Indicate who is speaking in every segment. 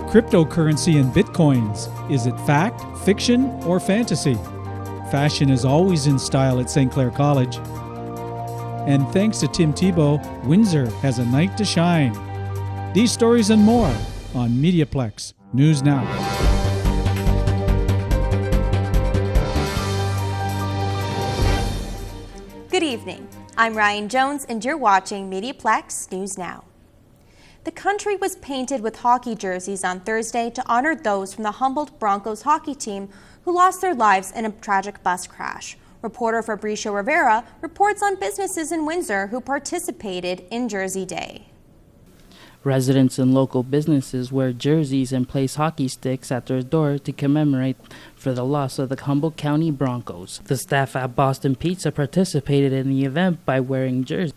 Speaker 1: Cryptocurrency and bitcoins. Is it fact, fiction, or fantasy? Fashion is always in style at St. Clair College. And thanks to Tim Tebow, Windsor has a night to shine. These stories and more on MediaPlex News Now.
Speaker 2: Good evening. I'm Ryan Jones and you're watching MediaPlex News Now. The country was painted with hockey jerseys on Thursday to honor those from the Humboldt Broncos hockey team who lost their lives in a tragic bus crash. Reporter Fabricio Rivera reports on businesses in Windsor who participated in Jersey Day.
Speaker 3: Residents and local businesses wear jerseys and place hockey sticks at their door to commemorate for the loss of the Humboldt County Broncos. The staff at Boston Pizza participated in the event by wearing jerseys.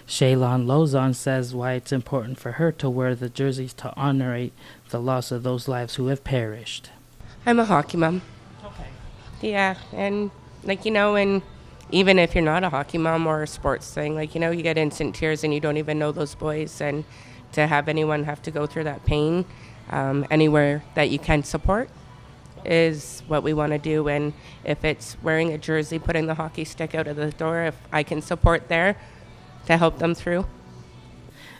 Speaker 3: Shaylon Lozon says why it's important for her to wear the jerseys to honor the loss of those lives who have perished.
Speaker 4: I'm a hockey mom.
Speaker 3: Okay.
Speaker 4: Yeah, and and even if you're not a hockey mom or a sports thing, you get instant tears and you don't even know those boys, and to have anyone have to go through that pain, anywhere that you can support is what we want to do. And if it's wearing a jersey, putting the hockey stick out of the door, if I can support there to help them through.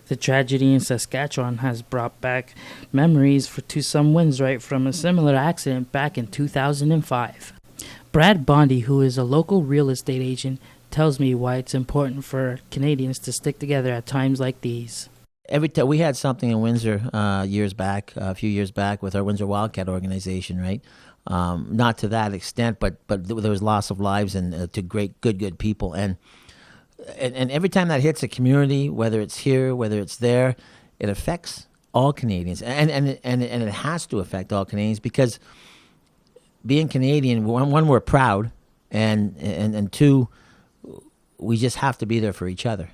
Speaker 3: The tragedy in Saskatchewan has brought back memories to some Windsor from a similar accident back in 2005. Brad Bondy, who is a local real estate agent, tells me why it's important for Canadians to stick together at times like these.
Speaker 5: Every time we had something in Windsor a few years back with our Windsor Wildcat organization, right? Not to that extent, but there was loss of lives and to great good people, and every time that hits a community, whether it's here, whether it's there, it affects all Canadians, and it has to affect all Canadians, because being Canadian, one, we're proud, and two, we just have to be there for each other.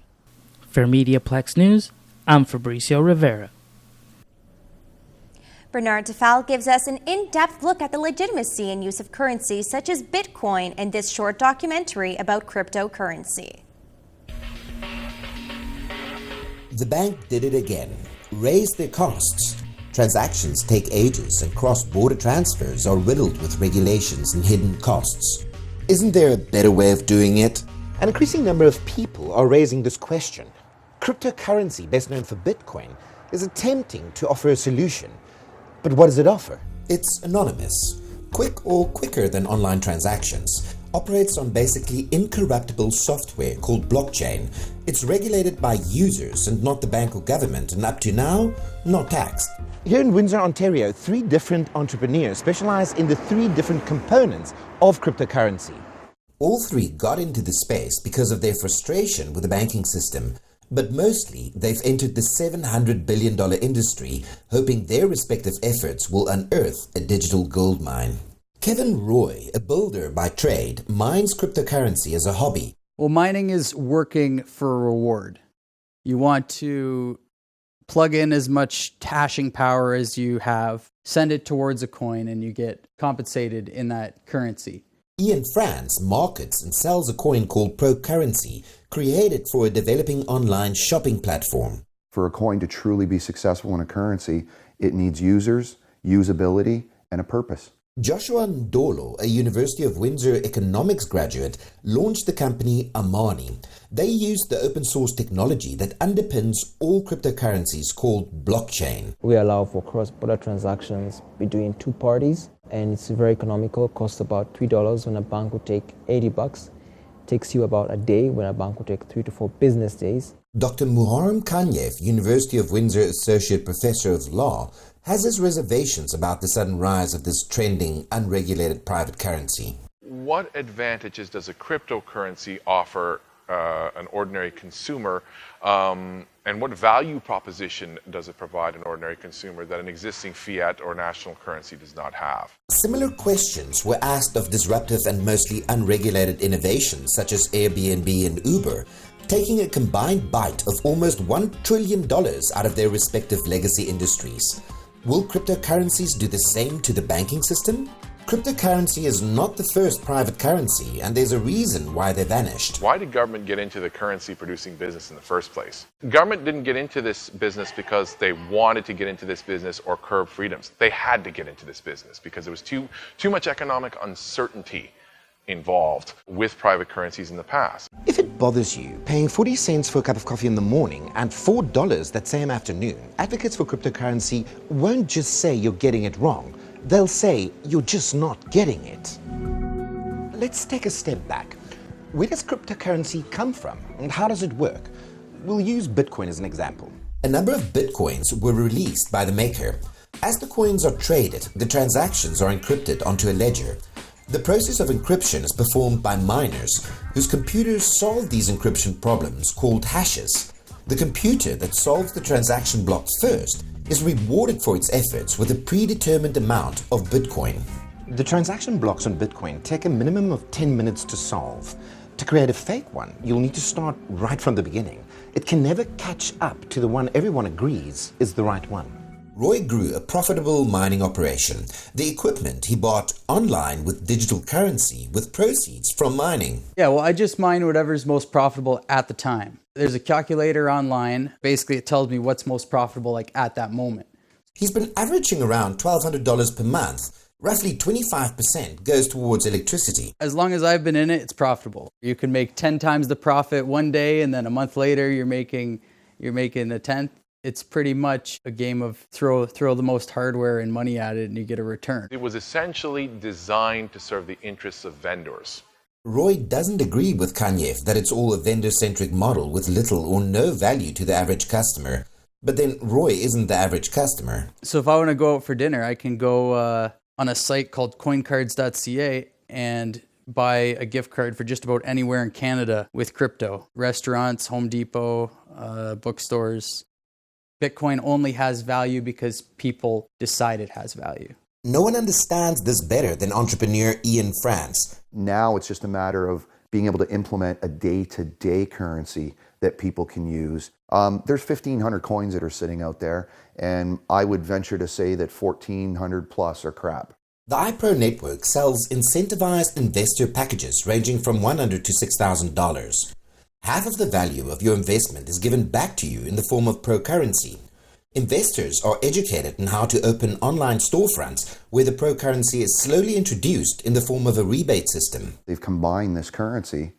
Speaker 3: For MediaPlex News, I'm Fabricio Rivera.
Speaker 2: Bernard Tefal gives us an in-depth look at the legitimacy and use of currencies such as Bitcoin in this short documentary about cryptocurrency.
Speaker 6: The bank did it again, raised their costs. Transactions take ages and cross-border transfers are riddled with regulations and hidden costs. Isn't there a better way of doing it?
Speaker 7: An increasing number of people are raising this question. Cryptocurrency, best known for Bitcoin, is attempting to offer a solution. But what does it offer?
Speaker 6: It's anonymous, quick or quicker than online transactions, operates on basically incorruptible software called blockchain. It's regulated by users and not the bank or government, and up to now, not taxed.
Speaker 7: Here in Windsor, Ontario, 3 different entrepreneurs specialize in the 3 different components of cryptocurrency.
Speaker 6: All 3 got into the space because of their frustration with the banking system. But mostly, they've entered the $700 billion industry, hoping their respective efforts will unearth a digital gold mine. Kevin Roy, a builder by trade, mines cryptocurrency as a hobby.
Speaker 8: Well, mining is working for a reward. You want to plug in as much hashing power as you have, send it towards a coin, and you get compensated in that currency.
Speaker 6: Ian France markets and sells a coin called ProCurrency, created for a developing online shopping platform.
Speaker 9: For a coin to truly be successful in a currency, it needs users, usability, and a purpose.
Speaker 6: Joshua Ndolo, a University of Windsor economics graduate, launched the company Amani. They used the open source technology that underpins all cryptocurrencies called blockchain.
Speaker 10: We allow for cross-border transactions between 2 parties, and it's very economical. It costs about $3 when a bank would take $80. Takes you about a day when a bank would take 3 to 4 business days.
Speaker 6: Dr. Muharrem Kanyev, University of Windsor Associate Professor of Law, has his reservations about the sudden rise of this trending, unregulated private currency.
Speaker 11: What advantages does a cryptocurrency offer an ordinary consumer, and what value proposition does it provide an ordinary consumer that an existing fiat or national currency does not have?
Speaker 6: Similar questions were asked of disruptive and mostly unregulated innovations such as Airbnb and Uber, taking a combined bite of almost $1 trillion out of their respective legacy industries. Will cryptocurrencies do the same to the banking system? Cryptocurrency is not the first private currency, and there's a reason why they vanished.
Speaker 11: Why did government get into the currency producing business in the first place? Government didn't get into this business because they wanted to get into this business or curb freedoms. They had to get into this business because there was too much economic uncertainty involved with private currencies in the past.
Speaker 7: If it bothers you, paying 40 cents for a cup of coffee in the morning and $4 that same afternoon, advocates for cryptocurrency won't just say you're getting it wrong. They'll say you're just not getting it. Let's take a step back. Where does cryptocurrency come from and how does it work? We'll use Bitcoin as an example.
Speaker 6: A number of Bitcoins were released by the maker. As the coins are traded, the transactions are encrypted onto a ledger. The process of encryption is performed by miners, whose computers solve these encryption problems called hashes. The computer that solves the transaction block first is rewarded for its efforts with a predetermined amount of Bitcoin.
Speaker 7: The transaction blocks on Bitcoin take a minimum of 10 minutes to solve. To create a fake one, you'll need to start right from the beginning. It can never catch up to the one everyone agrees is the right one.
Speaker 6: Roy grew a profitable mining operation. The equipment he bought online with digital currency with proceeds from mining.
Speaker 8: Yeah, well, I just mine whatever's most profitable at the time. There's a calculator online. Basically, it tells me what's most profitable like at that moment.
Speaker 6: He's been averaging around $1,200 per month. Roughly 25% goes towards electricity.
Speaker 8: As long as I've been in it, it's profitable. You can make 10 times the profit one day, and then a month later, you're making a tenth. It's pretty much a game of throw the most hardware and money at it and you get a return.
Speaker 11: It was essentially designed to serve the interests of vendors.
Speaker 6: Roy doesn't agree with Kanyev that it's all a vendor-centric model with little or no value to the average customer. But then Roy isn't the average customer.
Speaker 8: So if I want to go out for dinner, I can go on a site called coincards.ca and buy a gift card for just about anywhere in Canada with crypto. Restaurants, Home Depot, bookstores. Bitcoin only has value because people decide it has value.
Speaker 6: No one understands this better than entrepreneur Ian France.
Speaker 9: Now it's just a matter of being able to implement a day-to-day currency that people can use. There's 1,500 coins that are sitting out there, and I would venture to say that 1,400 plus are crap.
Speaker 6: The iPro network sells incentivized investor packages ranging from $100 to $6,000. Half of the value of your investment is given back to you in the form of pro currency. Investors are educated in how to open online storefronts where the pro currency is slowly introduced in the form of a rebate system.
Speaker 9: They've combined this currency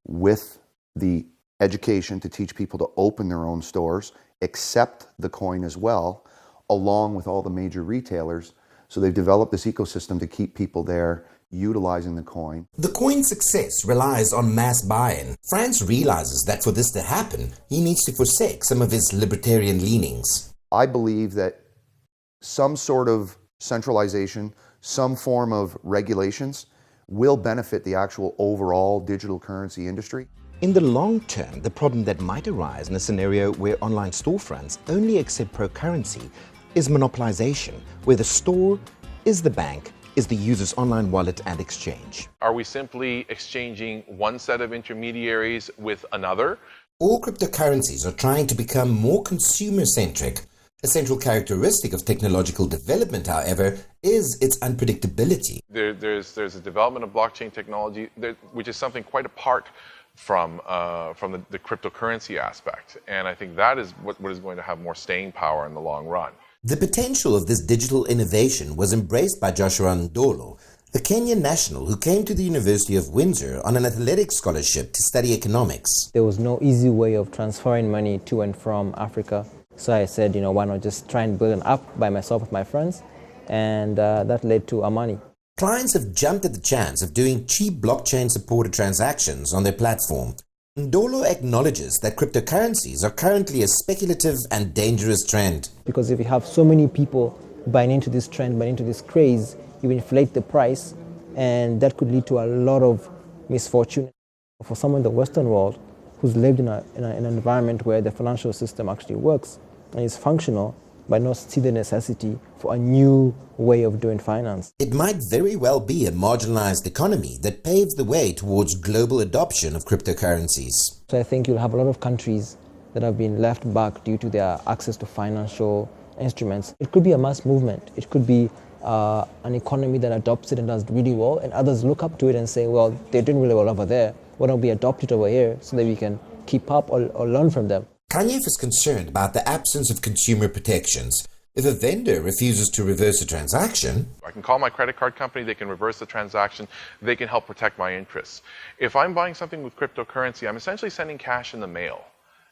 Speaker 9: with the education to teach people to open their own stores, accept the coin as well, along with all the major retailers. So they've developed this ecosystem to keep people there utilizing the coin.
Speaker 6: The coin's success relies on mass buy-in. France realizes that for this to happen, he needs to forsake some of his libertarian leanings.
Speaker 9: I believe that some sort of centralization, some form of regulations will benefit the actual overall digital currency industry.
Speaker 7: In the long term, the problem that might arise in a scenario where online storefronts only accept pro currency is monopolization, where the store is the bank, is the user's online wallet and exchange.
Speaker 11: Are we simply exchanging one set of intermediaries with another?
Speaker 6: All cryptocurrencies are trying to become more consumer-centric. A central characteristic of technological development, however, is its unpredictability.
Speaker 11: There's a development of blockchain technology which is something quite apart from the cryptocurrency aspect. And I think that is what is going to have more staying power in the long run.
Speaker 6: The potential of this digital innovation was embraced by Joshua Ndolo, a Kenyan national who came to the University of Windsor on an athletics scholarship to study economics.
Speaker 10: There was no easy way of transferring money to and from Africa. So I said, why not just try and build an app by myself with my friends? And that led to Amani.
Speaker 6: Clients have jumped at the chance of doing cheap blockchain-supported transactions on their platform. Ndolo acknowledges that cryptocurrencies are currently a speculative and dangerous trend.
Speaker 10: Because if you have so many people buying into this trend, buying into this craze, you inflate the price, and that could lead to a lot of misfortune. For someone in the Western world who's lived in an environment where the financial system actually works and is functional, but not see the necessity for a new way of doing finance.
Speaker 6: It might very well be a marginalized economy that paves the way towards global adoption of cryptocurrencies.
Speaker 10: So I think you'll have a lot of countries that have been left back due to their access to financial instruments. It could be a mass movement. It could be an economy that adopts it and does really well, and others look up to it and say, well, they're doing really well over there. Why don't we adopt it over here so that we can keep up or learn from them?
Speaker 6: Kanyef is concerned about the absence of consumer protections. If a vendor refuses to reverse a transaction,
Speaker 11: I can call my credit card company, they can reverse the transaction, they can help protect my interests. If I'm buying something with cryptocurrency, I'm essentially sending cash in the mail.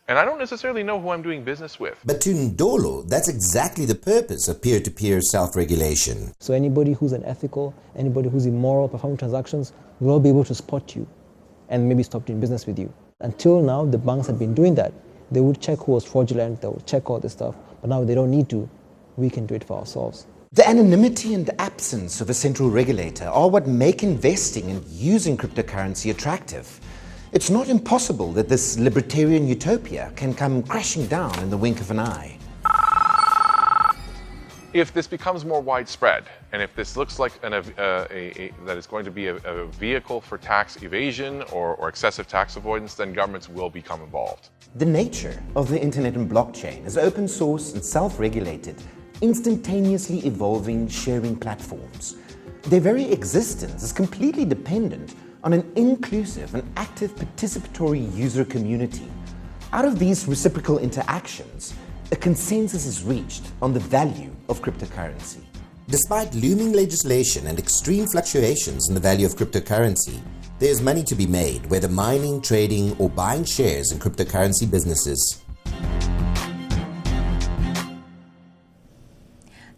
Speaker 11: And I don't necessarily know who I'm doing business with.
Speaker 6: but to Ndolo, that's exactly the purpose of peer-to-peer self-regulation.
Speaker 10: So anybody who's unethical, anybody who's immoral performing transactions will all be able to spot you and maybe stop doing business with you. Until now, the banks had been doing that. They would check who was fraudulent, they would check all this stuff, but now they don't need to. We can do it for ourselves.
Speaker 7: The anonymity and the absence of a central regulator are what make investing and using cryptocurrency attractive. It's not impossible that this libertarian utopia can come crashing down in the wink of an eye.
Speaker 11: If this becomes more widespread, and if this looks like that it's going to be a vehicle for tax evasion or excessive tax avoidance, then governments will become involved.
Speaker 7: The nature of the internet and blockchain is open source and self-regulated, instantaneously evolving sharing platforms. Their very existence is completely dependent on an inclusive and active participatory user community. Out of these reciprocal interactions, a consensus is reached on the value of cryptocurrency.
Speaker 6: Despite looming legislation and extreme fluctuations in the value of cryptocurrency, there is money to be made, whether mining, trading, or buying shares in cryptocurrency businesses.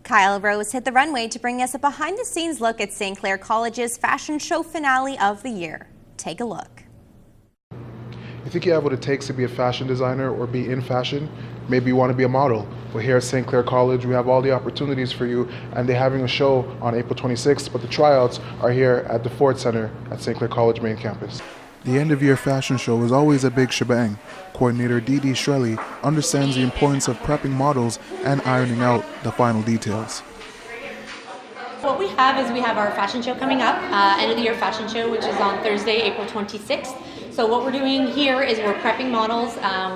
Speaker 2: Kyle Rose hit the runway to bring us a behind-the-scenes look at St. Clair College's fashion show finale of the year. Take a look.
Speaker 12: You think you have what it takes to be a fashion designer or be in fashion? Maybe you want to be a model. Well, here at St. Clair College, we have all the opportunities for you, and they're having a show on April 26th, but the tryouts are here at the Ford Center at St. Clair College main campus. The end-of-year fashion show is always a big shebang. Coordinator Dee Shrelly understands the importance of prepping models and ironing out the final details.
Speaker 13: What we have is we have our fashion show coming up, end of the year fashion show, which is on Thursday, April 26th. So what we're doing here is we're prepping models.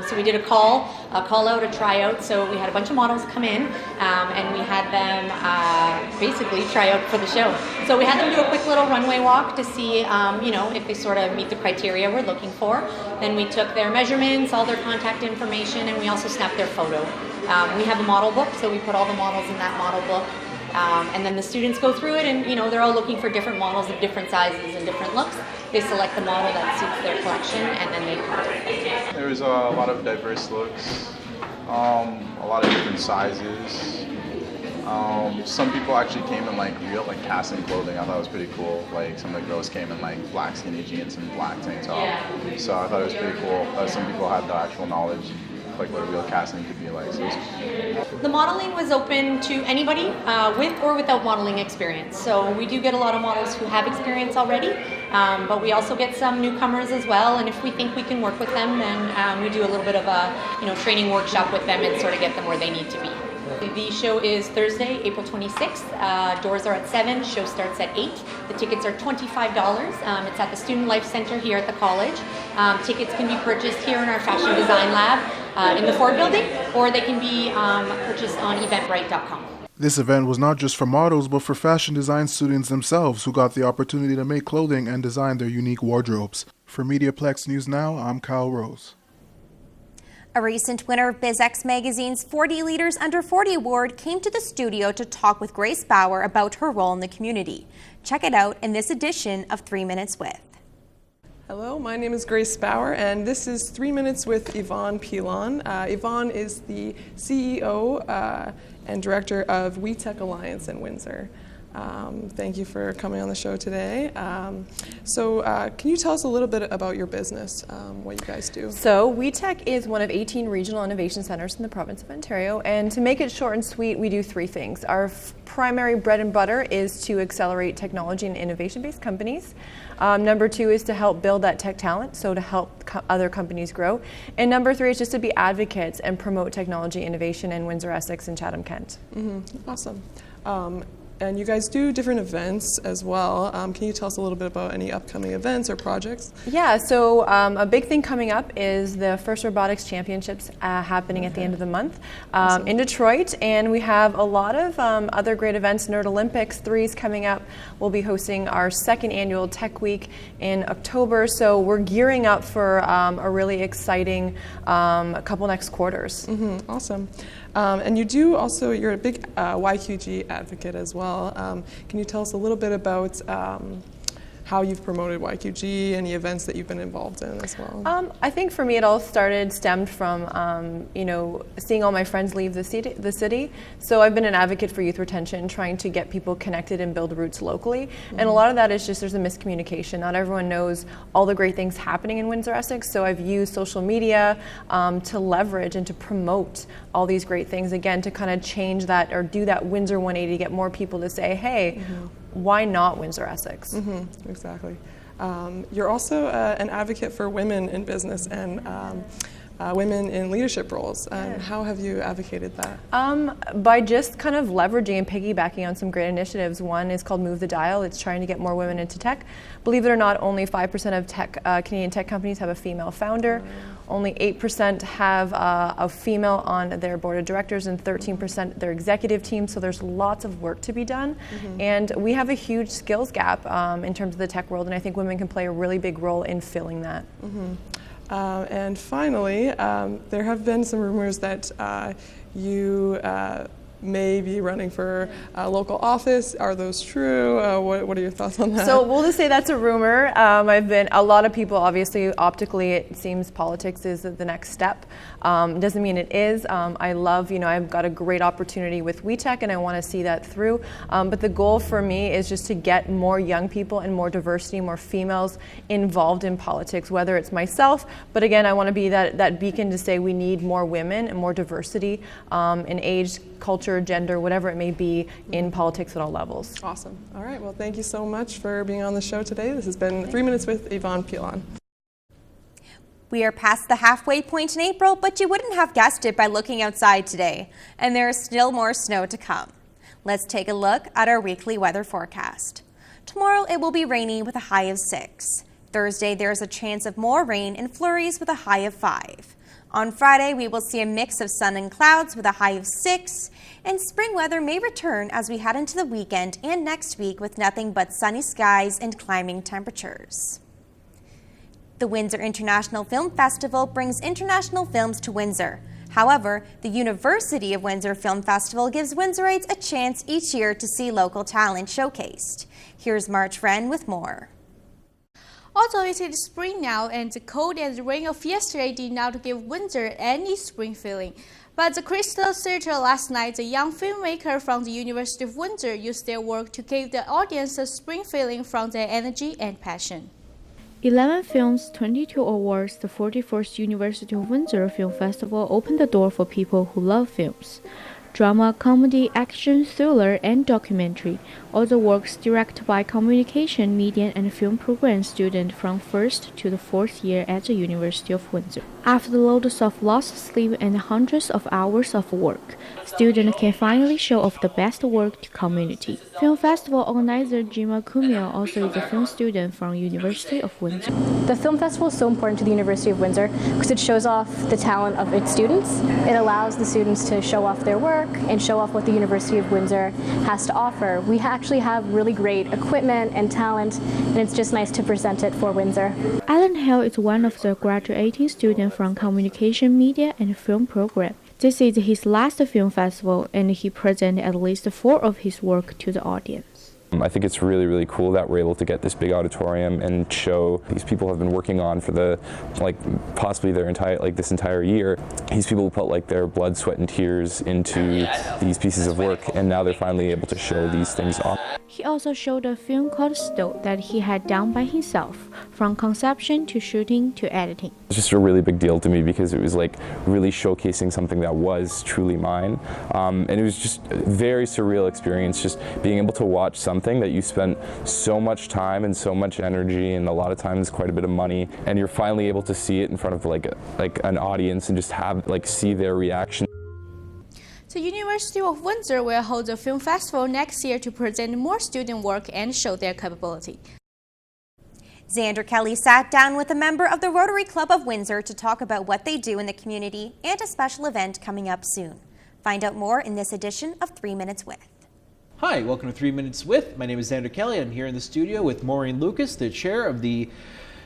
Speaker 13: So we did a call out, a tryout. So we had a bunch of models come in, and we had them basically try out for the show. So we had them do a quick little runway walk to see, if they sort of meet the criteria we're looking for. Then we took their measurements, all their contact information, and we also snapped their photo. We have a model book, so we put all the models in that model book. And then the students go through it, and they're all looking for different models of different sizes and different looks. They select the model that suits their collection, and then they contact them.
Speaker 14: There was a lot of diverse looks, a lot of different sizes. Some people actually came in real casting clothing. I thought it was pretty cool. Some of the girls came in black skinny jeans and black tank top. Yeah. So I thought it was pretty cool that some people had the actual knowledge what a real casting could be like. So
Speaker 13: the modeling was open to anybody with or without modeling experience. So we do get a lot of models who have experience already, but we also get some newcomers as well. And if we think we can work with them, then we do a little bit of a training workshop with them and sort of get them where they need to be. The show is Thursday, April 26th. Doors are at 7, show starts at 8. The tickets are $25. It's at the Student Life Center here at the college. Tickets can be purchased here in our Fashion Design Lab in the Ford building, or they can be purchased on eventbrite.com.
Speaker 12: This event was not just for models, but for fashion design students themselves who got the opportunity to make clothing and design their unique wardrobes. For MediaPlex News Now, I'm Kyle Rose.
Speaker 2: A recent winner of BizX Magazine's 40 Leaders Under 40 Award came to the studio to talk with Grace Bauer about her role in the community. Check it out in this edition of 3 Minutes With.
Speaker 15: Hello, my name is Grace Bauer, and this is 3 Minutes with Yvonne Pilon. Yvonne is the CEO and Director of WeTech Alliance in Windsor. Thank you for coming on the show today. Can you tell us a little bit about your business, what you guys do?
Speaker 16: So WeTech is one of 18 regional innovation centers in the province of Ontario, and to make it short and sweet, we do 3 things. Our primary bread and butter is to accelerate technology and innovation-based companies. Number 2 is to help build that tech talent, so to help other companies grow. And number 3 is just to be advocates and promote technology innovation in Windsor, Essex, and Chatham-Kent.
Speaker 15: Awesome. And you guys do different events as well. Can you tell us a little bit about any upcoming events or projects?
Speaker 16: Yeah, so a big thing coming up is the first robotics championships happening at the end of the month in Detroit, and we have a lot of other great events. Nerd Olympics 3 is coming up. We'll be hosting our second annual Tech Week in October, so we're gearing up for a really exciting couple next quarters.
Speaker 15: Awesome. And you do also, you're a big YQG advocate as well. Can you tell us a little bit about how you've promoted YQG, any events that you've been involved in as well?
Speaker 16: I think for me it all stemmed from seeing all my friends leave the city. So I've been an advocate for youth retention, trying to get people connected and build roots locally. And a lot of that is just there's a miscommunication. Not everyone knows all the great things happening in Windsor-Essex. So I've used social media to leverage and to promote all these great things, again, to kind of change that or do that Windsor 180 to get more people to say, hey, why not Windsor-Essex?
Speaker 15: Exactly. You're also an advocate for women in business and women in leadership roles. How have you advocated that?
Speaker 16: By just kind of leveraging and piggybacking on some great initiatives. One is called Move the Dial. It's trying to get more women into tech. Believe it or not, only 5% of Canadian tech companies have a female founder. Only 8% have a female on their board of directors and 13% their executive team, so there's lots of work to be done. And we have a huge skills gap in terms of the tech world, and I think women can play a really big role in filling that.
Speaker 15: And finally, there have been some rumors that you may be running for local office. Are those true? What are your thoughts on that?
Speaker 16: So we'll just say that's a rumor. A lot of people, obviously, optically, it seems politics is the next step. Doesn't mean it is. I love, I've got a great opportunity with WeTech and I want to see that through. But the goal for me is just to get more young people and more diversity, more females involved in politics, whether it's myself, but again, I want to be that beacon to say we need more women and more diversity in age, culture, gender, whatever it may be in politics at all levels.
Speaker 15: Awesome. All right. Well, thank you so much for being on the show today. This has been 3 Minutes with Yvonne Pilon.
Speaker 2: We are past the halfway point in April, but you wouldn't have guessed it by looking outside today. And there is still more snow to come. Let's take a look at our weekly weather forecast. Tomorrow it will be rainy with a high of 6. Thursday there is a chance of more rain and flurries with a high of 5. On Friday, we will see a mix of sun and clouds with a high of 6, and spring weather may return as we head into the weekend and next week with nothing but sunny skies and climbing temperatures. The Windsor International Film Festival brings international films to Windsor. However, the University of Windsor Film Festival gives Windsorites a chance each year to see local talent showcased. Here's Marge Wren with more.
Speaker 17: Although it is spring now and the cold and the rain of yesterday did not give Windsor any spring feeling, but the Crystal Theatre last night, the young filmmaker from the University of Windsor used their work to give the audience a spring feeling from their energy and passion.
Speaker 18: 11 films, 22 awards, the 41st University of Windsor Film Festival opened the door for people who love films. Drama, comedy, action, thriller, and documentary. All the works directed by communication, media, and film program students from 1st to the 4th year at the University of Windsor. After loads of lost sleep and hundreds of hours of work, students can finally show off the best work to community. Film festival organizer Jima Kumio also is a film student from University of Windsor.
Speaker 19: The film festival is so important to the University of Windsor because it shows off the talent of its students. It allows the students to show off their work and show off what the University of Windsor has to offer. We actually have really great equipment and talent, and it's just nice to present it for Windsor.
Speaker 18: Alan Hale is one of the graduating students from Communication, Media, and Film program. This is his last film festival, and he presented at least 4 of his work to the audience.
Speaker 20: I think it's really, really cool that we're able to get this big auditorium and show these people have been working on for possibly their this entire year. These people put their blood, sweat, and tears into these pieces of work, and now they're finally able to show these things off.
Speaker 18: He also showed a film called Still that he had done by himself, from conception to shooting to editing.
Speaker 20: It's just a really big deal to me because it was really showcasing something that was truly mine, and it was just a very surreal experience, just being able to watch something that you spent so much time and so much energy and a lot of times quite a bit of money, and you're finally able to see it in front of an audience and just have see their reaction.
Speaker 17: The University of Windsor will hold a film festival next year to present more student work and show their capability.
Speaker 2: Xander Kelly sat down with a member of the Rotary Club of Windsor to talk about what they do in the community and a special event coming up soon. Find out more in this edition of 3 Minutes With.
Speaker 21: Hi, welcome to 3 Minutes With. My name is Xander Kelly. I'm here in the studio with Maureen Lucas, the chair of the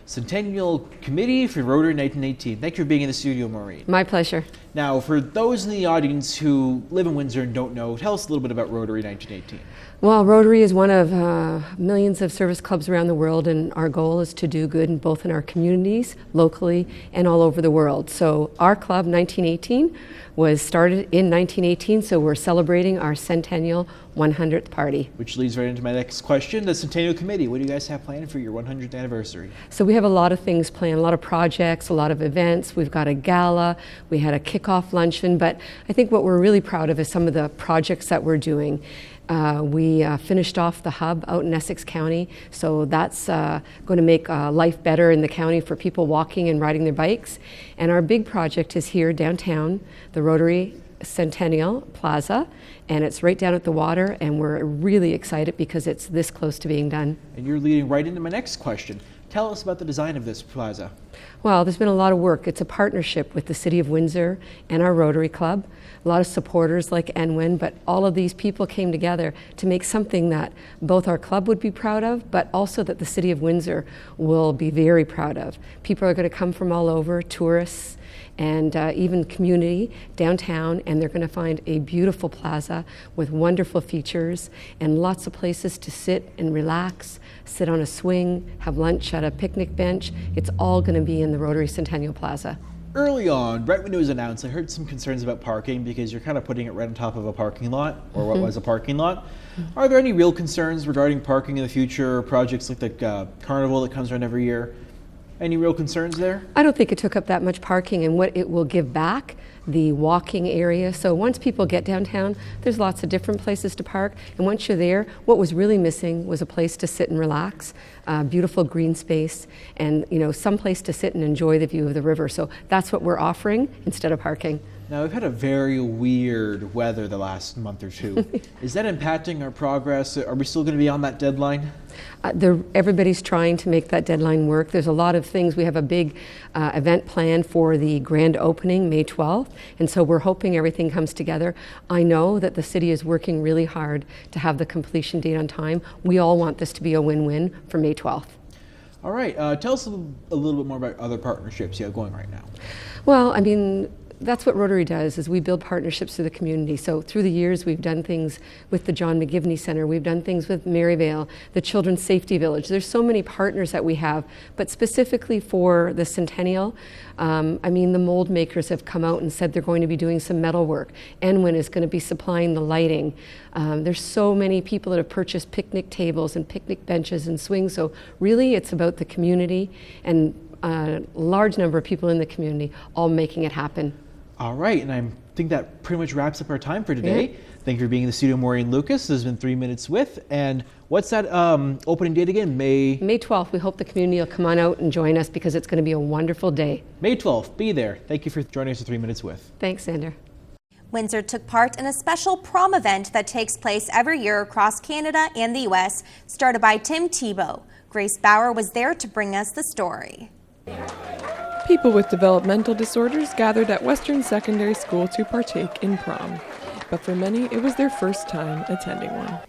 Speaker 21: Centennial Committee for Rotary 1918. Thank you for being in the studio, Maureen.
Speaker 22: My pleasure.
Speaker 21: Now, for those in the audience who live in Windsor and don't know, tell us a little bit about Rotary 1918.
Speaker 22: Well, Rotary is one of millions of service clubs around the world, and our goal is to do good in both in our communities, locally, and all over the world. So our club, 1918, was started in 1918, so we're celebrating our centennial 100th party.
Speaker 21: Which leads right into my next question, the Centennial Committee. What do you guys have planned for your 100th anniversary?
Speaker 22: So we have a lot of things planned, a lot of projects, a lot of events. We've got a gala, we had a kickoff luncheon, but I think what we're really proud of is some of the projects that we're doing. We finished off the hub out in Essex County, so that's going to make life better in the county for people walking and riding their bikes. And our big project is here downtown, the Rotary Centennial Plaza, and it's right down at the water, and we're really excited because it's this close to being done.
Speaker 21: And you're leading right into my next question. Tell us about the design of this plaza.
Speaker 22: Well, there's been a lot of work. It's a partnership with the City of Windsor and our Rotary Club. A lot of supporters like Enwin, but all of these people came together to make something that both our club would be proud of, but also that the City of Windsor will be very proud of. People are going to come from all over, tourists, and even community downtown, and they're going to find a beautiful plaza with wonderful features and lots of places to sit and relax, sit on a swing, have lunch at a picnic bench. It's all going to be in the Rotary Centennial Plaza.
Speaker 21: Early on, right when it was announced, I heard some concerns about parking because you're kind of putting it right on top of a parking lot, or what was a parking lot. Are there any real concerns regarding parking in the future, projects like the carnival that comes around every year? Any real concerns there?
Speaker 22: I don't think it took up that much parking, and what it will give back, the walking area. So once people get downtown, there's lots of different places to park, and once you're there, what was really missing was a place to sit and relax, beautiful green space, and some place to sit and enjoy the view of the river. So that's what we're offering instead of parking.
Speaker 21: Now, we've had a very weird weather the last month or two. Is that impacting our progress? Are we still going to be on that deadline?
Speaker 22: Everybody's trying to make that deadline work. There's a lot of things. We have a big event planned for the grand opening, May 12th, and so we're hoping everything comes together. I know that the city is working really hard to have the completion date on time. We all want this to be a win-win for May 12th.
Speaker 21: All right. Tell us a little bit more about other partnerships you have going right now.
Speaker 22: Well, I mean, that's what Rotary does, is we build partnerships through the community. So through the years, we've done things with the John McGivney Center. We've done things with Maryvale, the Children's Safety Village. There's so many partners that we have, but specifically for the Centennial, I mean, the mold makers have come out and said they're going to be doing some metal work. Enwin is going to be supplying the lighting. There's so many people that have purchased picnic tables and picnic benches and swings. So really, it's about the community and a large number of people in the community all making it happen.
Speaker 21: All right, and I think that pretty much wraps up our time for today.
Speaker 22: Yeah.
Speaker 21: Thank you for being in the studio, Maureen Lucas. This has been 3 Minutes With. And what's that opening date again? May
Speaker 22: 12th. We hope the community will come on out and join us because it's going to be a wonderful day.
Speaker 21: May 12th. Be there. Thank you for joining us at 3 Minutes With.
Speaker 22: Thanks, Xander.
Speaker 2: Windsor took part in a special prom event that takes place every year across Canada and the U.S., started by Tim Tebow. Grace Bauer was there to bring us the story.
Speaker 15: People with developmental disorders gathered at Western Secondary School to partake in prom. But for many, it was their first time attending one.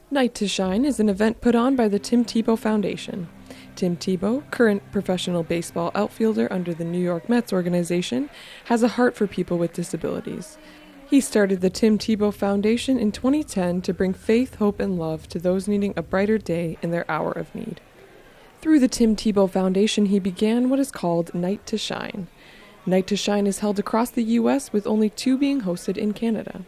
Speaker 15: Night to Shine is an event put on by the Tim Tebow Foundation. Tim Tebow, current professional baseball outfielder under the New York Mets organization, has a heart for people with disabilities. He started the Tim Tebow Foundation in 2010 to bring faith, hope, and love to those needing a brighter day in their hour of need. Through the Tim Tebow Foundation, he began what is called Night to Shine. Night to Shine is held across the U.S., with only 2 being hosted in Canada.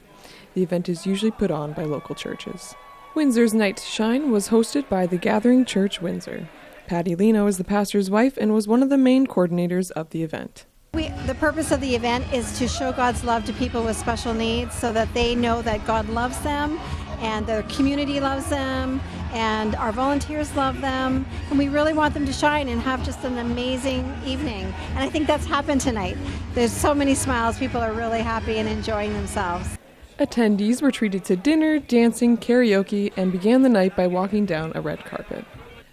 Speaker 15: The event is usually put on by local churches. Windsor's Night to Shine was hosted by the Gathering Church Windsor. Patty Leno is the pastor's wife and was one of the main coordinators of the event.
Speaker 23: The purpose of the event is to show God's love to people with special needs so that they know that God loves them and the community loves them and our volunteers love them, and we really want them to shine and have just an amazing evening. And I think that's happened tonight. There's so many smiles. People are really happy and enjoying themselves.
Speaker 15: Attendees were treated to dinner, dancing, karaoke, and began the night by walking down a red carpet.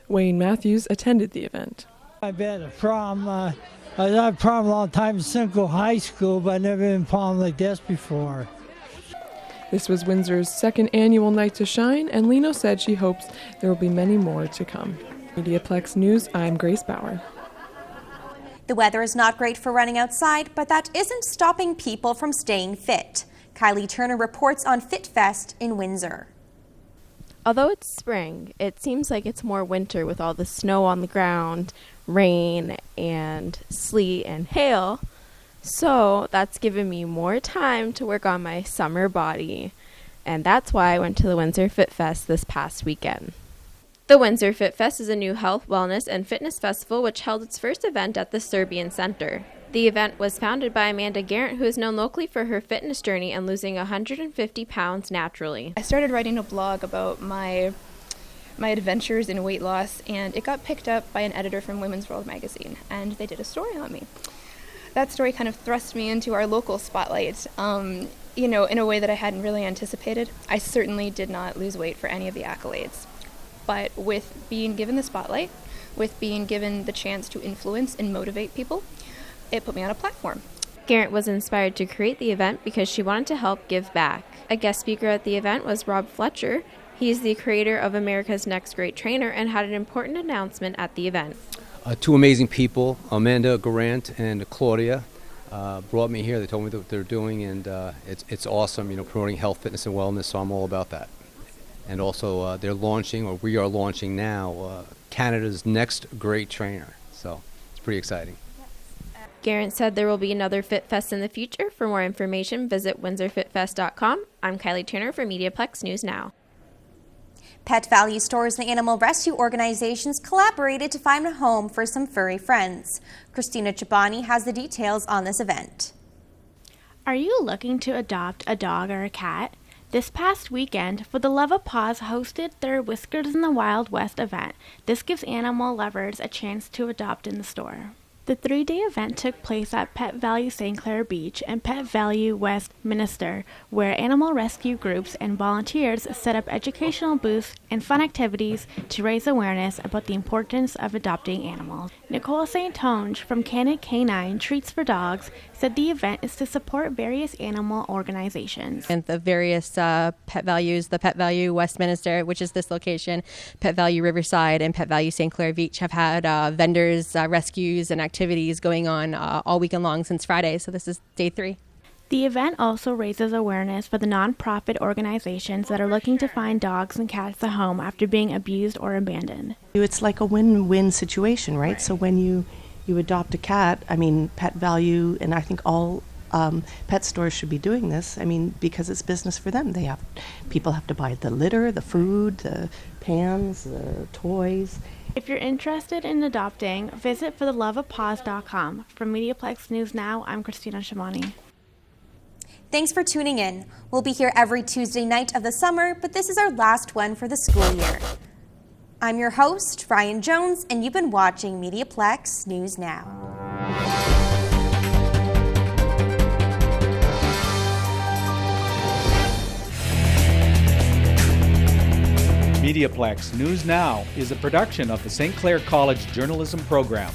Speaker 15: Wayne Matthews attended the event.
Speaker 1: I've been at prom. I was at prom a long time in Simcoe High School, but I've never been prom like this before.
Speaker 15: This was Windsor's second annual Night to Shine, and Lino said she hopes there will be many more to come. MediaPlex News, I'm Grace Bauer.
Speaker 2: The weather is not great for running outside, but that isn't stopping people from staying fit. Kylie Turner reports on Fit Fest in Windsor.
Speaker 4: Although it's spring, it seems like it's more winter with all the snow on the ground, rain and sleet and hail. So that's given me more time to work on my summer body. And that's why I went to the Windsor Fit Fest this past weekend. The Windsor Fit Fest is a new health, wellness, and fitness festival which held its first event at the Serbian Center. The event was founded by Amanda Garrett, who is known locally for her fitness journey and losing 150 pounds naturally.
Speaker 5: I started writing a blog about my adventures in weight loss, and it got picked up by an editor from Women's World magazine, and they did a story on me. That story kind of thrust me into our local spotlight, in a way that I hadn't really anticipated. I certainly did not lose weight for any of the accolades. But with being given the spotlight, with being given the chance to influence and motivate people, it put me on a platform.
Speaker 4: Garrett was inspired to create the event because she wanted to help give back. A guest speaker at the event was Rob Fletcher. He's the creator of America's Next Great Trainer and had an important announcement at the event.
Speaker 24: Two amazing people, Amanda Garant and Claudia, brought me here. They told me what they're doing, and it's awesome, promoting health, fitness, and wellness, so I'm all about that. And also, we are launching now, Canada's Next Great Trainer, so it's pretty exciting.
Speaker 4: Garrett said there will be another Fit Fest in the future. For more information, visit windsorfitfest.com. I'm Kylie Turner for MediaPlex News Now.
Speaker 2: Pet value stores and animal rescue organizations collaborated to find a home for some furry friends. Christina Chibani has the details on this event.
Speaker 25: Are you looking to adopt a dog or a cat? This past weekend, For the Love of Paws hosted their Whiskers in the Wild West event. This gives animal lovers a chance to adopt in the store. The 3-day event took place at Pet Value St. Clair Beach and Pet Value Westminster, where animal rescue groups and volunteers set up educational booths and fun activities to raise awareness about the importance of adopting animals. Nicole St. Tonge from Canet Canine Treats for Dogs said the event is to support various animal organizations.
Speaker 26: And the various pet values, the Pet Value Westminster, which is this location, Pet Value Riverside, and Pet Value St. Clair Beach have had vendors, rescues, and activities going on all weekend long since Friday, so this is day 3.
Speaker 25: The event also raises awareness for the nonprofit organizations that are looking to find dogs and cats a home after being abused or abandoned.
Speaker 27: It's like a win-win situation, right? So when you adopt a cat, Pet Value, and I think all pet stores should be doing this, because it's business for them. People have to buy the litter, the food, the pans, the toys.
Speaker 25: If you're interested in adopting, visit fortheloveofpaws.com. From MediaPlex News Now, I'm Christina Shimani.
Speaker 2: Thanks for tuning in. We'll be here every Tuesday night of the summer, but this is our last one for the school year. I'm your host, Ryan Jones, and you've been watching MediaPlex News Now.
Speaker 28: MediaPlex News Now is a production of the St. Clair College Journalism Program.